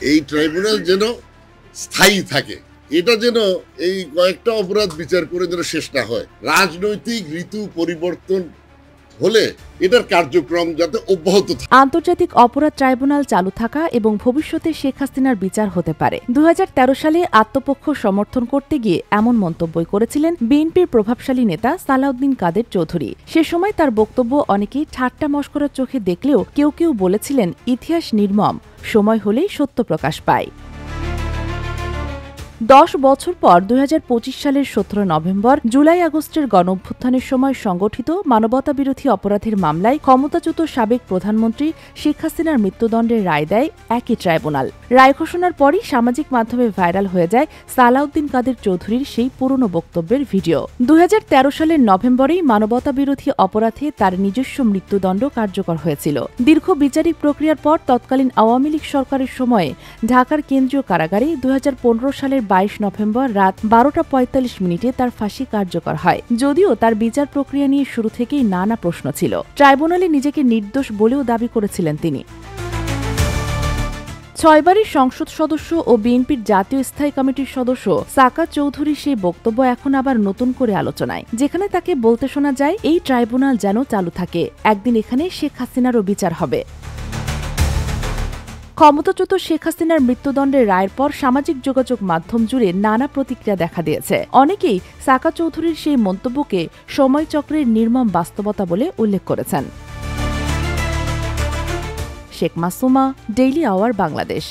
এই ট্রাইব্যুনাল যেন স্থায়ী থাকে, এটা যেন এই কয়েকটা অপরাধ বিচার করে যেন শেষ না হয়। রাজনৈতিক ঋতু পরিবর্তন হলে এটার কার্যক্রম যাতে অব্যাহত থাকে। আন্তর্জাতিক অপরাধ ট্রাইব্যুনাল চালু থাকা এবং ভবিষ্যতে শেখ হাসিনার বিচার হতে পারে। 2013 সালে আত্মপক্ষ সমর্থন করতে গিয়ে এমন মন্তব্যই করেছিলেন বিএনপির প্রভাবশালী নেতা সালাউদ্দিন কাদের চৌধুরী। সে সময় তার বক্তব্য অনেকেই ঠাট্টা মশকরার চোখে দেখলেও কেউ কেউ বলেছিলেন ইতিহাস নির্মম, সময় হলেই সত্য প্রকাশ পায়। 10 বছর পর 2025 সালের 17 নভেম্বর জুলাই আগস্টের গণঅভ্যুত্থানের সময় সংগঠিত মানবতাবিরোধী অপরাধের মামলায় ক্ষমতাচ্যুত সাবেক প্রধানমন্ত্রী শেখ হাসিনার মৃত্যুদণ্ডের রায় দেয় একই ট্রাইব্যুনাল। রায় ঘোষণার পরই সামাজিক মাধ্যমে ভাইরাল হয়ে যায় সালাউদ্দিন কাদের চৌধুরীর সেই পুরনো বক্তব্যের ভিডিও। 2013 সালের নভেম্বরেই মানবতাবিরোধী অপরাধে তার নিজস্ব মৃত্যুদণ্ড কার্যকর হয়েছিল। দীর্ঘ বিচারিক প্রক্রিয়ার পর তৎকালীন আওয়ামী লীগ সরকারের সময়ে ঢাকার কেন্দ্রীয় কারাগারে 2015 সালের 22 নভেম্বর রাত 12:45 তার ফাঁসি কার্যকর হয়। যদিও তার বিচার প্রক্রিয়া নিয়ে শুরু থেকেই নানা প্রশ্ন ছিল। ট্রাইব্যুনালে নিজেকে নির্দোষ বলেও দাবি করেছিলেন তিনি। 6 বারের সংসদ সদস্য ও বিএনপির জাতীয় স্থায়ী কমিটির সদস্য সাকা চৌধুরী সেই বক্তব্য এখন আবার নতুন করে আলোচনায়, যেখানে তাকে বলতে শোনা যায় এই ট্রাইব্যুনাল যেন চালু থাকে, একদিন এখানে শেখ হাসিনারও বিচার হবে। ক্ষমতাচ্যুত শেখ হাসিনার মৃত্যুদণ্ডের রায়ের পর সামাজিক যোগাযোগ মাধ্যম জুড়ে নানা প্রতিক্রিয়া দেখা দিয়েছে। অনেকেই সাকা চৌধুরীর সেই মন্তব্যকে সময়চক্রের নির্মম বাস্তবতা বলে উল্লেখ করেছেন। Sheikh Masuma, Daily Our, Bangladesh.